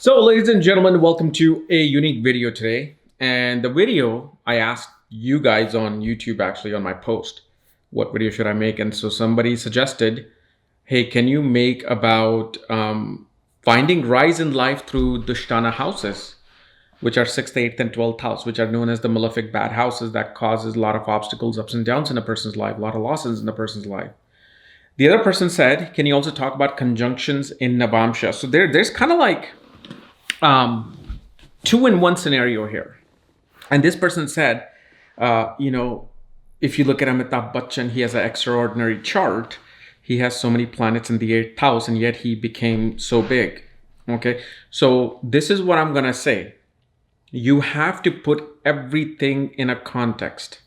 So, ladies and gentlemen, welcome to a unique video today. And the video I asked you guys on YouTube, actually, on my post, what video should I make? And so somebody suggested, hey, can you make about finding rise in life through Dushtana houses, which are 6th, 8th, and 12th house, which are known as the malefic bad houses that causes a lot of obstacles, ups and downs in a person's life, a lot of losses in a person's life. The other person said, can you also talk about conjunctions in Navamsha? So there's kind of like two in one scenario here. And this person said, if you look at Amitabh Bachchan, he has an extraordinary chart. He has so many planets in the 8th house, and yet he became so big. Okay, so this is what I'm going to say. You have to put everything in a context.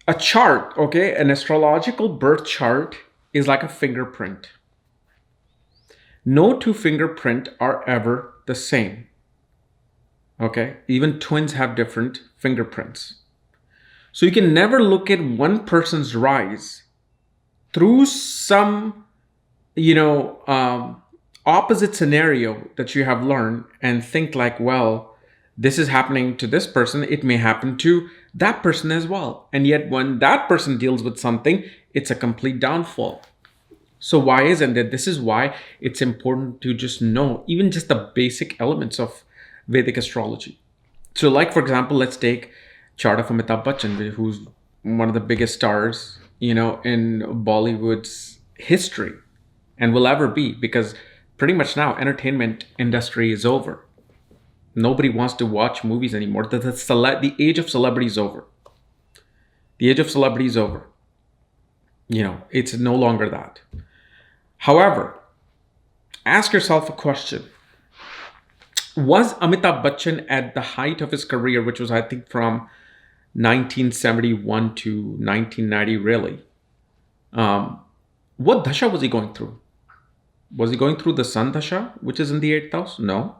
A chart, okay, an astrological birth chart is like a fingerprint. No two fingerprints are ever the same. Okay, even twins have different fingerprints. So you can never look at one person's rise through some, opposite scenario that you have learned and think like, well, this is happening to this person. It may happen to that person as well. And yet when that person deals with something, it's a complete downfall. So why isn't it? This is why it's important to just know even just the basic elements of Vedic astrology. So like, for example, let's take chart of Amitabh Bachchan, who's one of the biggest stars, in Bollywood's history and will ever be, because pretty much now entertainment industry is over. Nobody wants to watch movies anymore. The age of celebrity is over. The age of celebrity is over. It's no longer that. However, ask yourself a question. Was Amitabh Bachchan at the height of his career, which was, I think, from 1971 to 1990, really? What dasha was he going through? Was he going through the Sun dasha, which is in the 8th house? No.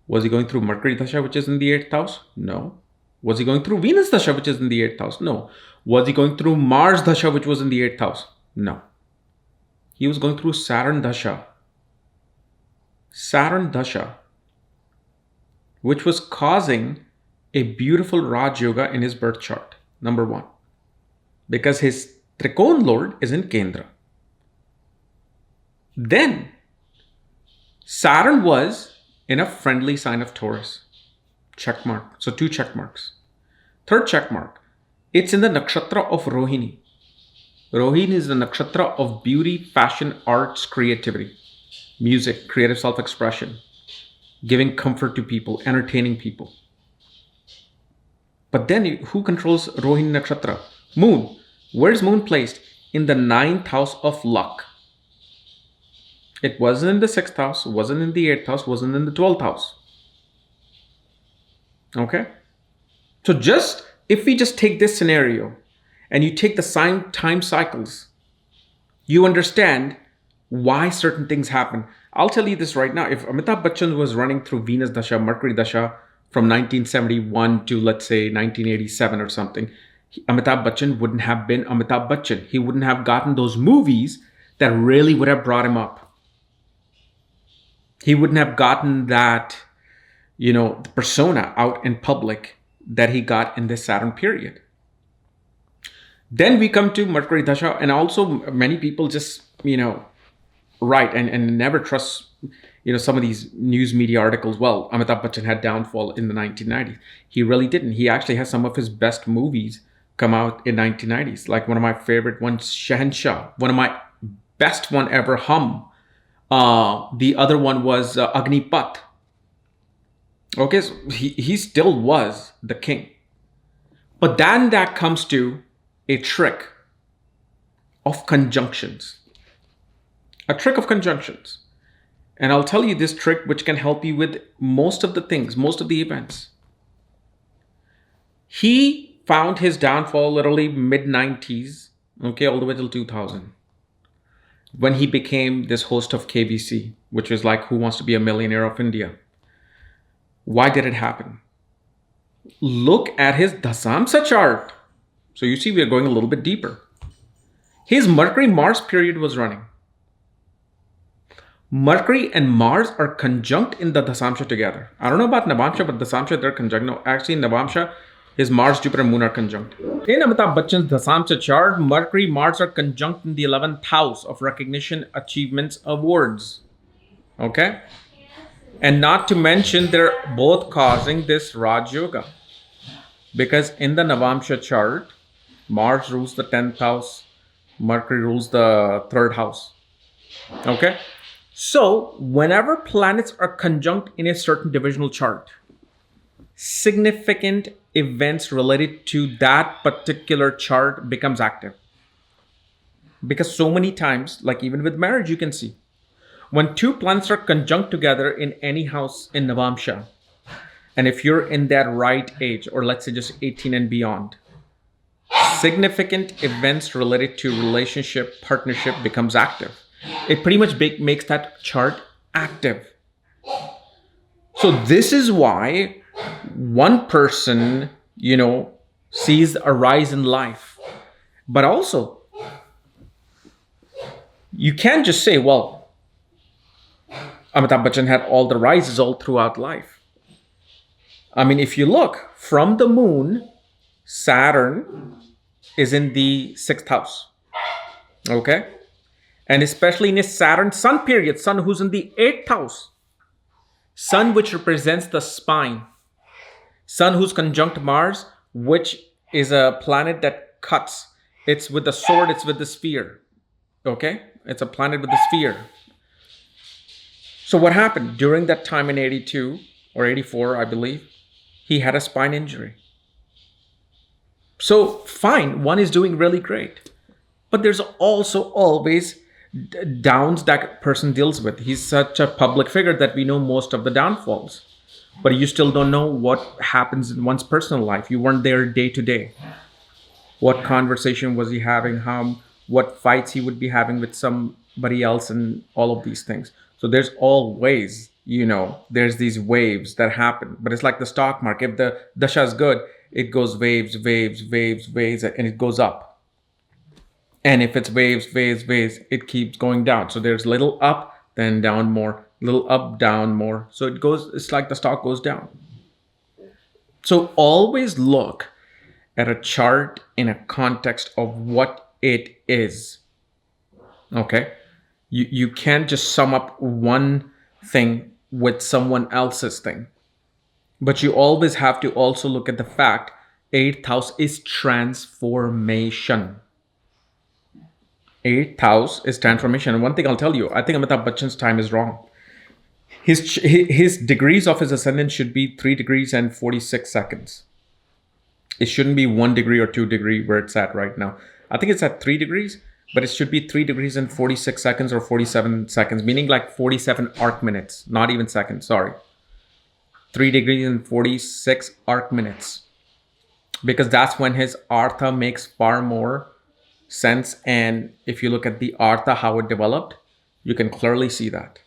Was he going through Mercury dasha, which is in the 8th house? No. Was he going through Venus dasha, which is in the 8th house? No. Was he going through Mars dasha, which was in the 8th house? No. He was going through Saturn dasha. Saturn dasha, which was causing a beautiful Raj Yoga in his birth chart, number one. Because his Trikon Lord is in Kendra. Then, Saturn was in a friendly sign of Taurus. Check mark. So 2 check marks. Third check mark. It's in the nakshatra of Rohini. Rohini is the nakshatra of beauty, fashion, arts, creativity, music, creative self-expression, giving comfort to people, entertaining people. But then who controls Rohini nakshatra? Moon. Where's Moon placed? In the 9th house of luck. It wasn't in the 6th house, wasn't in the 8th house, wasn't in the 12th house. Okay? So if we just take this scenario and you take the time cycles, you understand why certain things happen. I'll tell you this right now. If Amitabh Bachchan was running through Venus dasha, Mercury dasha from 1971 to, let's say, 1987 or something, Amitabh Bachchan wouldn't have been Amitabh Bachchan. He wouldn't have gotten those movies that really would have brought him up. He wouldn't have gotten that, the persona out in public that he got in this Saturn period. Then we come to Mercury dasha, and also many people just, write and never trust, some of these news media articles. Well, Amitabh Bachchan had downfall in the 1990s. He really didn't. He actually has some of his best movies come out in 1990s. Like one of my favorite ones, Shahenshah. One of my best one ever, Hum. The other one was Agnipat. Okay, so he still was the king. But then that comes to a trick of conjunctions. A trick of conjunctions. And I'll tell you this trick which can help you with most of the things, most of the events. He found his downfall literally mid-90s, okay, all the way till 2000. When he became this host of KBC, which was like Who Wants to Be a Millionaire of India. Why did it happen? Look at his Dasamsa chart. So you see, we are going a little bit deeper. His Mercury-Mars period was running. Mercury and Mars are conjunct in the Dasamsha together. I don't know about Navamsha, but Dasamsha, they're conjunct. No, actually, Navamsha is Mars, Jupiter, Moon are conjunct. In Amitabh Bachchan's Dasamsha chart, Mercury, Mars are conjunct in the 11th house of recognition, achievements, awards. Okay? And not to mention, they're both causing this Raj Yoga. Because in the Navamsha chart, Mars rules the 10th house, Mercury rules the 3rd house. Okay? So, whenever planets are conjunct in a certain divisional chart, significant events related to that particular chart becomes active. Because so many times, like even with marriage, you can see, when two planets are conjunct together in any house in Navamsha, and if you're in that right age, or let's say just 18 and beyond, significant events related to relationship, partnership becomes active. It pretty much makes that chart active. So this is why one person, sees a rise in life. But also, you can't just say, well, Amitabh Bachchan had all the rises all throughout life. I mean, if you look from the moon, Saturn is in the 6th house. Okay? And especially in a Saturn Sun period, Sun who's in the 8th house. Sun which represents the spine. Sun who's conjunct Mars, which is a planet that cuts. It's with the sword, it's with the spear. Okay? It's a planet with the sphere. So what happened? During that time in 82 or 84, I believe, he had a spine injury. So fine, one is doing really great. But there's also always downs that person deals with. He's such a public figure that we know most of the downfalls. But you still don't know what happens in one's personal life. You weren't there day to day. What conversation was he having? What fights he would be having with somebody else and all of these things. So there's always, there's these waves that happen. But it's like the stock market. If the dasha is good, it goes waves, and it goes up. And if it's waves, it keeps going down. So there's little up, then down more, little up, down more. So it's like the stock goes down. So always look at a chart in a context of what it is. Okay? You can't just sum up one thing with someone else's thing. But you always have to also look at the fact 8th house is transformation. 8th house is transformation. And one thing I'll tell you, I think Amitabh Bachchan's time is wrong. His degrees of his ascendant should be 3 degrees and 46 seconds. It shouldn't be 1 degree or 2 degree where it's at right now. I think it's at 3 degrees, but it should be 3 degrees and 46 seconds or 47 seconds, meaning like 47 arc minutes, not even seconds, sorry. 3 degrees and 46 arc minutes. Because that's when his Artha makes far more sense. And if you look at the Artha, how it developed, you can clearly see that.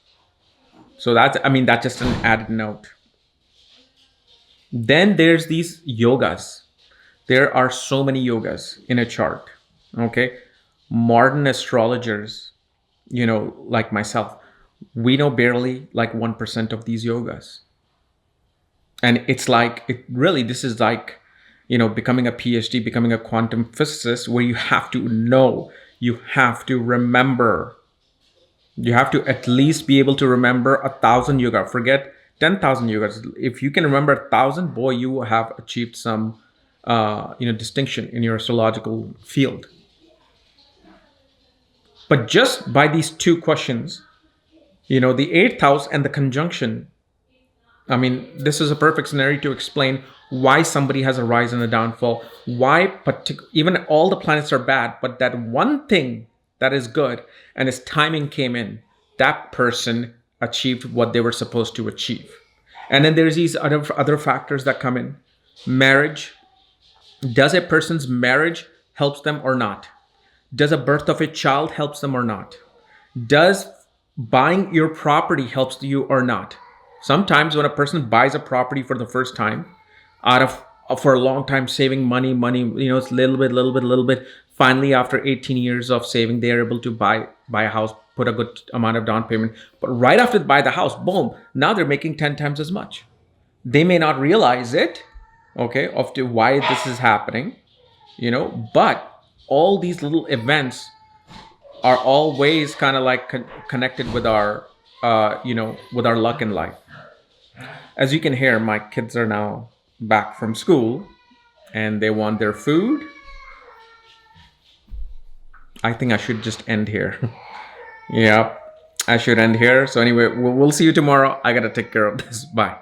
So that's just an added note. Then there's these yogas. There are so many yogas in a chart. Okay. Modern astrologers, like myself, we know barely like 1% of these yogas. And it's like, this is like, becoming a PhD, becoming a quantum physicist, where you have to know, you have to remember, you have to at least be able to remember 1,000 yoga. Forget 10,000 yogas. If you can remember 1,000, boy, you will have achieved some, distinction in your astrological field. But just by these two questions, the 8th house and the conjunction, this is a perfect scenario to explain why somebody has a rise and a downfall, why even all the planets are bad, but that one thing that is good and his timing came in, that person achieved what they were supposed to achieve. And then there's these other factors that come in. Marriage. Does a person's marriage helps them or not? Does a birth of a child helps them or not? Does buying your property helps you or not? Sometimes when a person buys a property for the first time, for a long time saving money, it's little bit. Finally, after 18 years of saving, they're able to buy a house put a good amount of down payment. But right after they buy the house, boom, now they're making 10 times as much. They may not realize it, okay, of to why this is happening, but all these little events are always kind of like connected with our, with our luck in life. As you can hear, my kids are now back from school and they want their food. I think I should just end here. Yeah, I should end here. So anyway, we'll see you tomorrow. I got to take care of this. Bye.